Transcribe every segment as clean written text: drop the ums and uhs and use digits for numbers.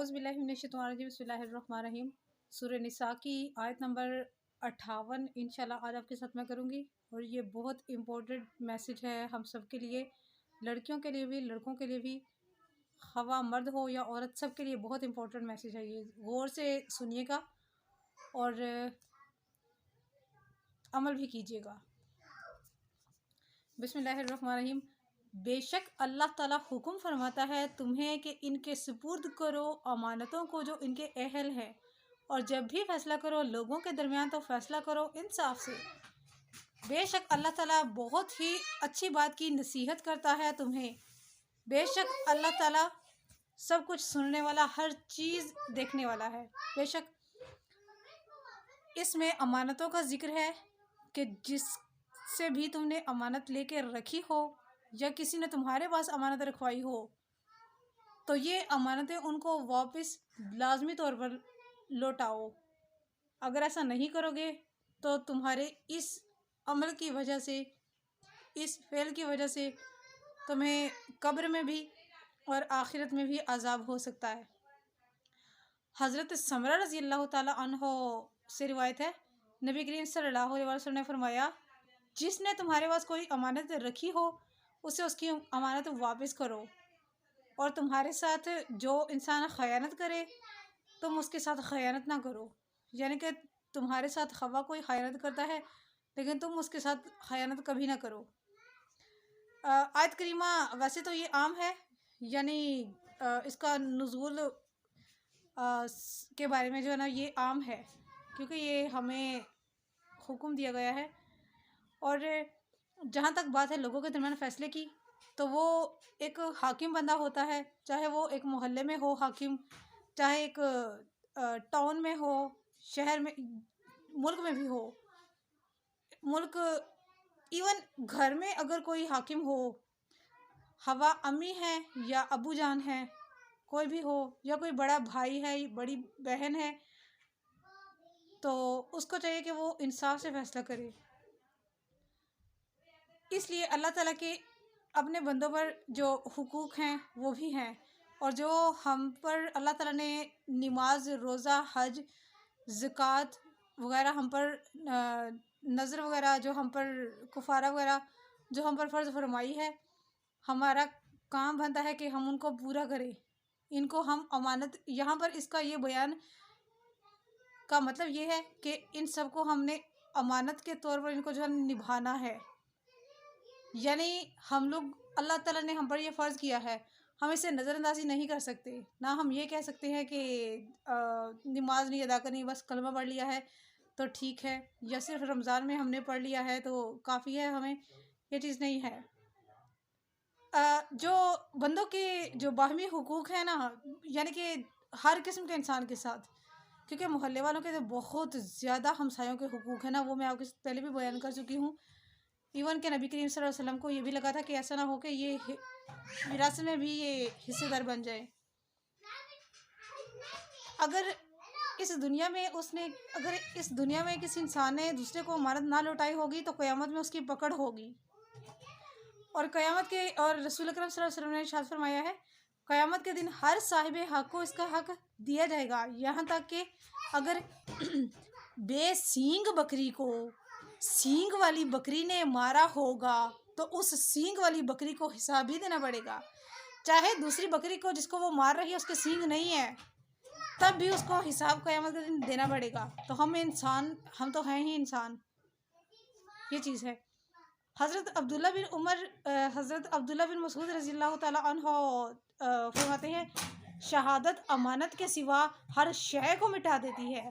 औज़ुबिल्लाहि बिस्मिल्लाहिर्रहमानिर्रहीम। सूरह निसा की आयत नंबर 58 इंशाल्लाह आज आपके साथ मैं करूँगी। और ये बहुत इम्पोर्टेंट मैसेज है हम सब के लिए, लड़कियों के लिए भी, लड़कों के लिए भी, ख़वा मर्द हो या औरत, सब के लिए बहुत इम्पोर्टेंट मैसेज है। ये गौर से सुनिएगा और अमल भी कीजिएगा। बिस्मिल्लाहिर्रहमानिर्रहीम। बेशक अल्लाह ताला हुक्म फरमाता है तुम्हें कि इनके सुपुर्द करो अमानतों को जो इनके अहल हैं, और जब भी फैसला करो लोगों के दरमियान तो फैसला करो इंसाफ से। बेशक अल्लाह ताला बहुत ही अच्छी बात की नसीहत करता है तुम्हें। बेशक अल्लाह ताला सब कुछ सुनने वाला, हर चीज़ देखने वाला है। बेशक इसमें अमानतों का जिक्र है कि जिससे भी तुमने अमानत लेके रखी हो या किसी ने तुम्हारे पास अमानत रखवाई हो, तो ये अमानतें उनको वापस लाजमी तौर पर लौटाओ। अगर ऐसा नहीं करोगे तो तुम्हारे इस अमल की वजह से, इस फेल की वजह से तुम्हें कब्र में भी और आखिरत में भी अजाब हो सकता है। हज़रत समरा रज़ी अल्लाह ताला अन्हो से रिवायत है, नबी करीम सल्लल्लाहु अलैहि वसल्लम ने फरमाया, जिसने तुम्हारे पास कोई अमानत रखी हो उसे उसकी अमानत वापस करो, और तुम्हारे साथ जो इंसान ख़यानत करे तुम उसके साथ ख़यानत ना करो। यानी कि तुम्हारे साथ ख़वा कोई ख़यानत करता है लेकिन तुम उसके साथ ख़यानत कभी ना करो। आयत करीमा वैसे तो ये आम है, यानी इसका नुज़ूल के बारे में जो है ना ये आम है, क्योंकि ये हमें हुक्म दिया गया है। और जहाँ तक बात है लोगों के दरमियान फ़ैसले की, तो वो एक हाकिम बंदा होता है, चाहे वो एक मोहल्ले में हो हाकिम, चाहे एक टाउन में हो, शहर में, मुल्क में भी हो, मुल्क इवन घर में अगर कोई हाकिम हो, हवा अम्मी है या अबू जान है, कोई भी हो, या कोई बड़ा भाई है, बड़ी बहन है, तो उसको चाहिए कि वो इंसाफ से फ़ैसला करे। इसलिए अल्लाह ताला के अपने बंदों पर जो हुकूक हैं वो भी हैं, और जो हम पर अल्लाह ताला ने नमाज, रोज़ा, हज, ज़कात वगैरह हम पर, नज़र वगैरह जो हम पर, कुफारा वगैरह जो हम पर फ़र्ज़ फरमाई है, हमारा काम बनता है कि हम उनको पूरा करें। इनको हम अमानत, यहाँ पर इसका ये बयान का मतलब ये है कि इन सबको हमने अमानत के तौर पर इनको जो है निभाना है। यानी हम लोग, अल्लाह ताला ने हम पर ये फ़र्ज़ किया है, हम इसे नज़रअंदाज़ी नहीं कर सकते। ना हम ये कह सकते हैं कि नमाज नहीं अदा करनी, बस कलमा पढ़ लिया है तो ठीक है, या सिर्फ रमज़ान में हमने पढ़ लिया है तो काफ़ी है, हमें ये चीज़ नहीं है। जो बंदों के जो बाहमी हुकूक है ना, यानी कि हर किस्म के इंसान के साथ, क्योंकि मोहल्ले वालों के तो बहुत ज़्यादा हमसायों के हुकूक है ना, वो मैं आपके पहले भी बयान कर चुकी हूँ। इवन के नबी करीम सल्लल्लाहु अलैहि वसल्लम को ये भी लगा था कि ऐसा ना हो कि ये विरासत में भी ये हिस्सेदार बन जाए। अगर इस दुनिया में किसी इंसान ने दूसरे को अमानत ना लौटाई होगी तो क़यामत में उसकी पकड़ होगी। और क़यामत के, और रसूल अकरम सल्लल्लाहु अलैहि वसल्लम ने इरशाद फरमाया है, क़यामत के दिन हर साहिब हक़ को इसका हक़ दिया जाएगा, यहाँ तक कि अगर बेसींग बकरी को सींग वाली बकरी ने मारा होगा तो उस सींग वाली बकरी को हिसाब भी देना पड़ेगा। चाहे दूसरी बकरी को जिसको वो मार रही है उसके सींग नहीं है, तब भी उसको हिसाब क़यामत के दिन देना पड़ेगा। तो हम इंसान, हम तो हैं ही इंसान, ये चीज़ है। हज़रत अब्दुल्ला बिन मसूद रज़ी अल्लाह ताला अन्हो फरमाते हैं, शहादत अमानत के सिवा हर शय को मिटा देती है।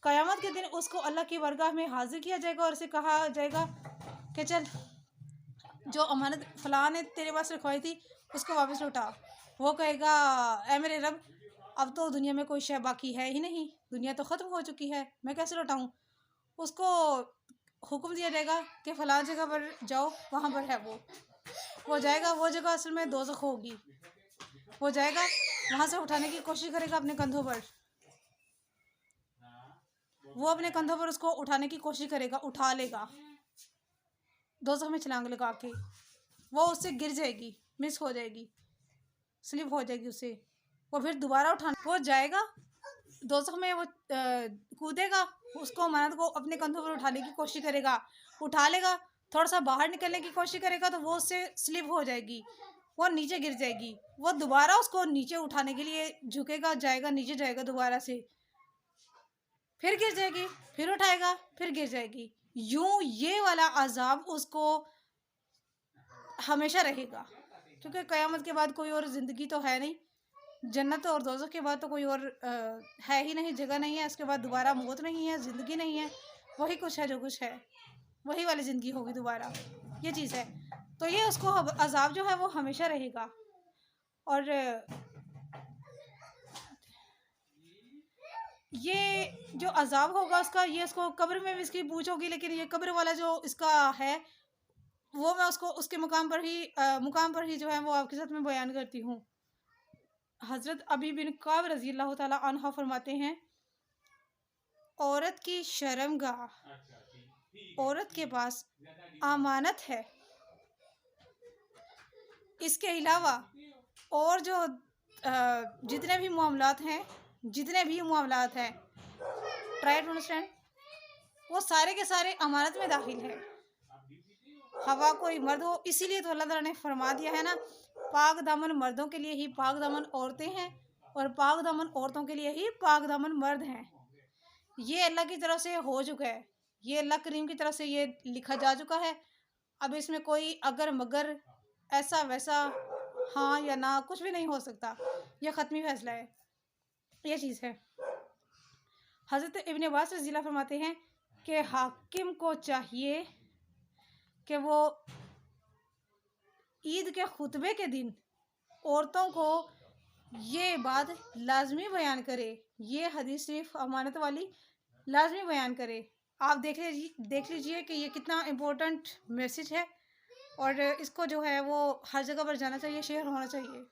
क़यामत के दिन उसको अल्लाह की बारगाह में हाजिर किया जाएगा और उसे कहा जाएगा कि चल, जो अमानत फ़लाँ ने तेरे पास रखवाई थी उसको वापस लौटा। वो कहेगा, ऐ मेरे रब, अब तो दुनिया में कोई शय बाकी है ही नहीं, दुनिया तो ख़त्म हो चुकी है, मैं कैसे लौटाऊँ। उसको हुक्म दिया जाएगा कि फ़लाँ जगह पर जाओ, वहाँ पर है वो जाएगा। वो जगह असल में दोज़ख होगी। वो जाएगा, वहाँ से उठाने की कोशिश करेगा अपने कंधों पर, वो अपने कंधों पर उसको उठाने की कोशिश करेगा, उठा लेगा, दोज़ख में छलांग लगा के वो उससे गिर जाएगी, मिस हो जाएगी, स्लिप हो जाएगी उससे। वो फिर दोबारा उठाना, वो जाएगा दोज़ख में, वो कूदेगा, उसको अमानत को अपने कंधों पर उठाने की कोशिश करेगा, उठा लेगा, थोड़ा सा बाहर निकलने की कोशिश करेगा तो वो उससे स्लिप हो जाएगी, वो नीचे गिर जाएगी, वो दोबारा उसको नीचे उठाने के लिए झुकेगा, जाएगा नीचे, जाएगा दोबारा से, फिर गिर जाएगी, फिर उठाएगा, फिर गिर जाएगी। यूं ये वाला अजाब उसको हमेशा रहेगा, क्योंकि क़यामत के बाद कोई और ज़िंदगी तो है नहीं, जन्नत और दोज़ख के बाद तो कोई और है ही नहीं, जगह नहीं है, इसके बाद दोबारा मौत नहीं है, ज़िंदगी नहीं है, वही कुछ है जो कुछ है, वही वाली ज़िंदगी होगी दोबारा, ये चीज़ है। तो ये उसको अजाब जो है वो हमेशा रहेगा। और ये जो अजाब होगा उसका, ये उसको कब्र में भी इसकी पूछ होगी, लेकिन ये कब्र वाला जो इसका है वो मैं उसको उसके मुकाम पर ही जो है वो आपके साथ में बयान करती हूँ। हज़रत अबी बिन काब रज़ी अल्लाह ताला अन्हा फरमाते हैं, औरत की शर्मगाह, औरत के पास अमानत है, इसके अलावा और जो जितने भी मामलात हैं, ट्राई टू अंडरस्टैंड, वो सारे के सारे अमानत में दाखिल है। हवा कोई मर्द हो, इसीलिए तो अल्लाह ताला ने फरमा दिया है ना, पाक दामन मर्दों के लिए ही पाक दामन औरतें हैं, और पाक दामन औरतों के लिए ही पाक दामन मर्द हैं। ये अल्लाह की तरफ से हो चुका है, ये अल्लाह करीम की तरफ से ये लिखा जा चुका है। अब इसमें कोई अगर मगर ऐसा वैसा हाँ या ना कुछ भी नहीं हो सकता, यह ख़त्मी फैसला है, ये चीज़ है। हज़रत इब्न अब्बास रज़ी अल्लाह फरमाते हैं कि हाकिम को चाहिए कि वो ईद के खुतबे के दिन औरतों को ये बात लाजमी बयान करे, ये हदीस शरीफ अमानत वाली लाजमी बयान करे। आप देख लीजिए कि ये कितना इम्पोर्टेंट मैसेज है, और इसको जो है वो हर जगह पर जाना चाहिए, शेयर होना चाहिए।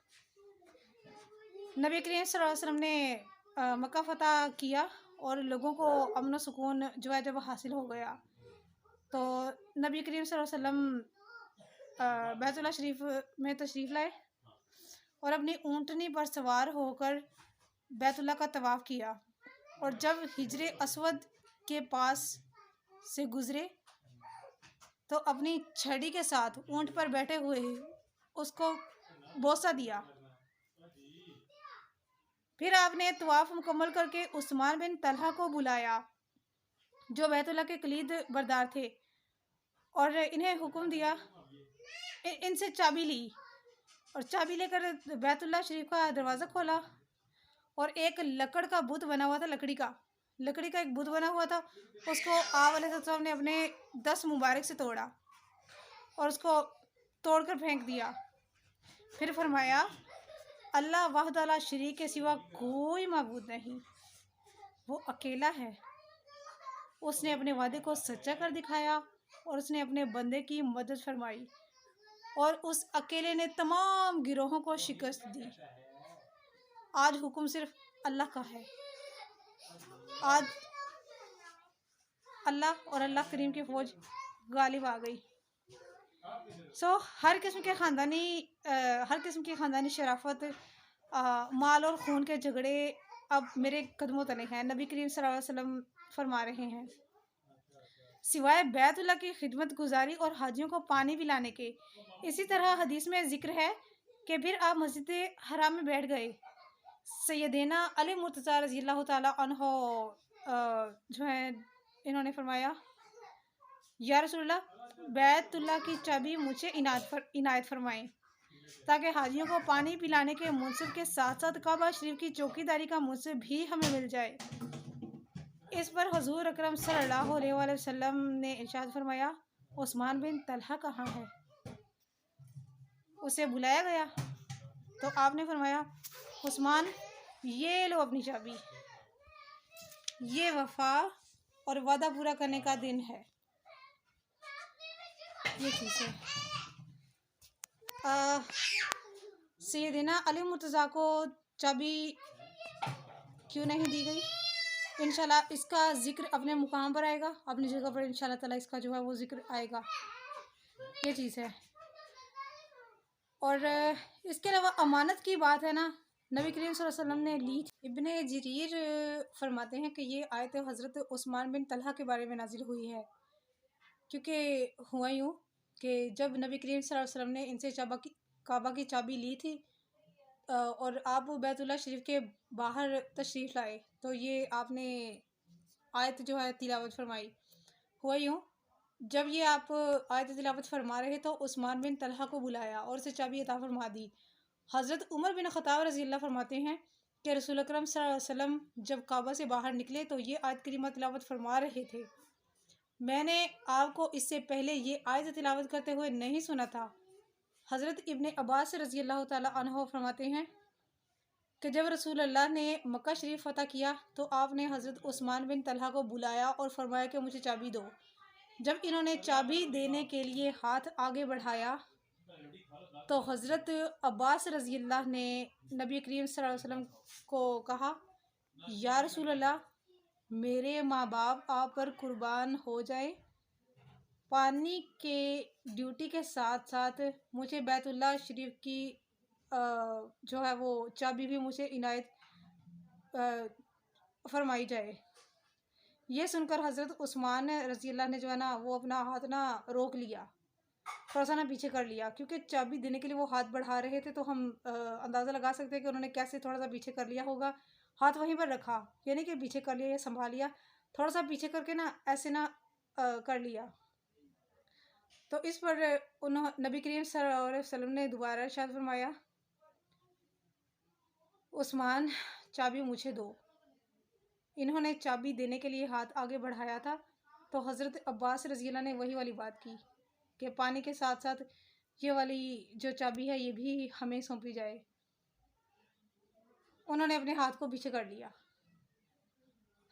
नबी करीम सल्लल्लाहु अलैहि वसल्लम ने मक्का फ़तह किया और लोगों को अमन व सुकून जो है जब हासिल हो गया, तो नबी करीम सल्लल्लाहु अलैहि वसल्लम बैतुल्लाह शरीफ में तशरीफ़ लाए और अपनी ऊँटनी पर सवार होकर बैतुल्लाह का तवाफ़ किया, और जब हिजर अस्वद के पास से गुज़रे तो अपनी छड़ी के साथ ऊँट पर बैठे हुए उसको बोसा दिया। फिर आपने तवाफ़ मुकम्मल करके उस्मान बिन तलहा को बुलाया, जो बैतुल्लाह के कलीद बरदार थे, और इन्हें हुक्म दिया, इनसे चाबी ली, और चाबी लेकर बैतुल्लाह शरीफ का दरवाज़ा खोला, और एक लकड़ का बुत बना हुआ था, लकड़ी का एक बुत बना हुआ था, उसको आप अलैहिस्सलाम ने अपने 10 मुबारक से तोड़ा और उसको तोड़कर फेंक दिया। फिर फरमाया, अल्लाह वहदला शरीक के सिवा कोई माबूद नहीं, वो अकेला है, उसने अपने वादे को सच्चा कर दिखाया और उसने अपने बंदे की मदद फरमाई, और उस अकेले ने तमाम गिरोहों को शिकस्त दी। आज हुक्म सिर्फ अल्लाह का है, आज अल्लाह और अल्लाह करीम की फ़ौज गालिब आ गई। हर किस्म की ख़ानदानी शराफत, माल और खून के झगड़े अब मेरे कदमों तले हैं, नबी करीम सल्लल्लाहु अलैहि वसल्लम फरमा रहे हैं। सिवाय बैतुल्लाह की खिदमत गुजारी और हाजियों को पानी पिलाने के, इसी तरह हदीस में ज़िक्र है कि फिर आप मस्जिद हराम में बैठ गए। सैयदना अली मुर्तज़ा रज़ी अल्लाह ताला अन्हो जो है इन्होंने फरमाया, या रसूलल्लाह, बैतुल्लाह की चाबी मुझे इनायत फरमाएं, ताकि हाजियों को पानी पिलाने के मुनसिब के साथ साथ काबा शरीफ की चौकीदारी का मुनसिब भी हमें मिल जाए। इस पर हुज़ूर अकरम सल्लल्लाहु अलैहि वसल्लम ने इरशाद फरमाया, उस्मान बिन तलहा कहाँ है? उसे बुलाया गया तो आपने फरमाया, उस्मान, ये लो अपनी चाबी, ये वफा और वादा पूरा करने का दिन है, ये चीज़ है। सैयदना अली मुर्तज़ा को चाबी क्यों नहीं दी गई? इंशाल्लाह इसका ज़िक्र अपने मुकाम पर आएगा, अपनी जगह पर इंशाल्लाह ताला इसका जो है वो ज़िक्र आएगा, ये चीज़ है। और इसके अलावा अमानत की बात है ना, नबी करीम सल्लल्लाहु अलैहि वसल्लम ने ली थी। इब्ने जरीर फरमाते हैं कि ये आयत हज़रत उस्मान बिन तलहा के बारे में नाजिल हुई है, क्योंकि हुआ यूँ कि जब नबी करीम सल्लल्लाहु अलैहि वसल्लम ने इनसे काबा की चाबी ली थी और आप बैतुल्लाह शरीफ के बाहर तशरीफ़ लाए, तो ये आपने आयत जो है तिलावत फरमाई। हुआ यूँ, जब ये आप आयत तिलावत फरमा रहे तो उस्मान बिन तलहा को बुलाया और उसे चाबी अता फरमा दी। हज़रत उमर बिन ख़त्ताब रज़ी अल्लाह फरमाते हैं कि रसूल अकरम सल्लल्लाहु अलैहि वसल्लम जब काबा से बाहर निकले तो ये आयत करीमा तिलावत फरमा रहे थे। मैंने आपको इससे पहले ये आयत तिलावत करते हुए नहीं सुना था। हज़रत इब्ने अब्बास रज़ी अल्लाह ताला अन्हो फरमाते हैं कि जब रसूल अल्लाह ने मक्का शरीफ फ़तह किया तो आपने हज़रत उस्मान बिन तलहा को बुलाया और फरमाया कि मुझे चाबी दो। जब इन्होंने चाबी देने के लिए हाथ आगे बढ़ाया तो हज़रत अब्बास रज़ी अल्लाह ने नबी करीम सल्लल्लाहु अलैहि वसल्लम को कहा, या रसूल अल्लाह, मेरे माँ बाप आप पर कुर्बान हो जाए, पानी के ड्यूटी के साथ साथ मुझे बैतुल्लाह शरीफ की जो है वो चाबी भी मुझे इनायत फरमाई जाए। ये सुनकर हज़रत उस्मान रज़ी अल्लाह ने जो है ना वो अपना हाथ ना रोक लिया, थोड़ा सा ना पीछे कर लिया, क्योंकि चाबी देने के लिए वो हाथ बढ़ा रहे थे, तो हम अंदाज़ा लगा सकते हैं कि उन्होंने कैसे थोड़ा सा पीछे कर लिया होगा। हाथ वहीं पर रखा, यानी कि पीछे कर लिया या संभाल लिया, थोड़ा सा पीछे करके ना ऐसे ना कर लिया। तो इस पर उन्होंने नबी करीम सल्लल्लाहु अलैहि वसल्लम ने दोबारा इरशाद फरमाया, उस्मान, चाबी मुझे दो। इन्होंने चाबी देने के लिए हाथ आगे बढ़ाया था, तो हज़रत अब्बास रज़ी अल्लाह ने वही वाली बात की कि पानी के साथ साथ ये वाली जो चाबी है ये भी हमें सौंपी जाए। उन्होंने अपने हाथ को पीछे कर लिया,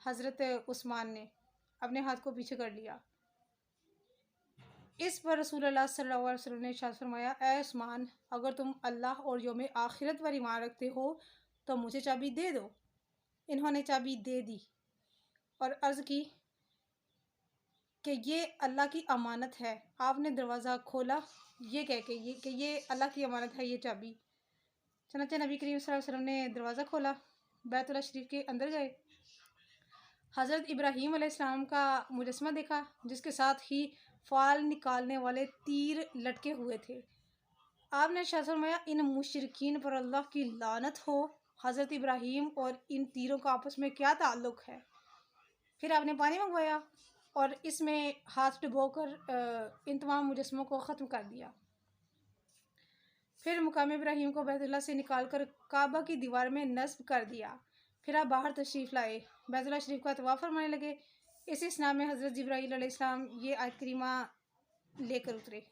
हज़रत उस्मान ने अपने हाथ को पीछे कर लिया। इस पर रसूलुल्लाह सल्लल्लाहु अलैहि वसल्लम ने इरशाद फरमाया, ऐ उस्मान, अगर तुम अल्लाह और यौम आखिरत पर ईमान रखते हो तो मुझे चाबी दे दो। इन्होंने चाबी दे दी और अर्ज़ की कि ये अल्लाह की अमानत है। आपने दरवाज़ा खोला ये कह के कि ये अल्लाह की अमानत है ये चाबी। चनाचे नबी करीम सल्लल्लाहु अलैहि वसल्लम ने दरवाज़ा खोला, बैतुल्लाह शरीफ के अंदर गए, हज़रत इब्राहीम अलैहिस्सलाम का मुजस्समा देखा जिसके साथ ही फाल निकालने वाले तीर लटके हुए थे। आपने इरशाद फरमाया, इन मुशरिकीन पर अल्लाह की लानत हो। हज़रत इब्राहीम और इन तीरों का आपस में क्या ताल्लुक़ है? फिर आपने पानी मंगवाया और इसमें हाथ डुबोकर इन तमाम मुजस्समों को ख़त्म कर दिया। फिर मुकाम इब्राहीम को बैतुल्लाह से निकाल कर काबा की दीवार में नस्ब कर दिया। फिर आप बाहर तशरीफ़ लाए, बैतुल्लाह शरीफ का तवाफ़ फरमाने लगे। इसी स्नाह में हज़रत जिब्राईल अलैहिस्सलाम ये आयत करीमा लेकर उतरे।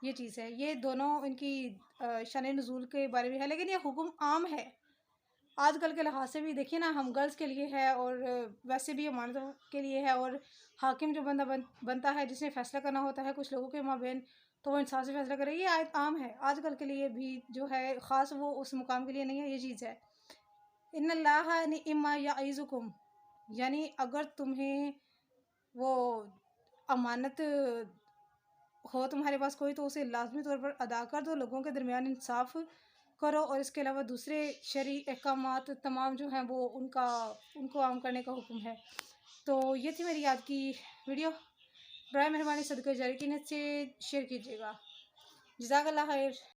ये चीज़ है, ये दोनों इनकी शान नुज़ूल के बारे में है, लेकिन ये हुक्म आम है। आजकल के लिहाज से भी देखिए ना, हम गर्ल्स के लिए है और वैसे भी अमानतों के लिए है, और हाकिम जो बनता है जिसने फ़ैसला करना होता है कुछ लोगों के माबेन, तो वो इंसाफ से फ़ैसला करे। ये आयत आम है, आजकल के लिए भी जो है, ख़ास वो उस मुकाम के लिए नहीं है। ये चीज़ है, इन्नल्लाहा निअम्मा यइज़ुकुम, यानी अगर तुम्हें वो अमानत हो तुम्हारे पास कोई, तो उसे लाजमी तौर पर अदा कर दो, लोगों के दरमियान इंसाफ करो, और इसके अलावा दूसरे शरई अहकामात तमाम जो हैं वो उनको आम करने का हुक्म है। तो ये थी मेरी आज की वीडियो। बराए मेहरबानी सदका जारी की नियत से शेयर कीजिएगा। जज़ाकल्लाह खैर।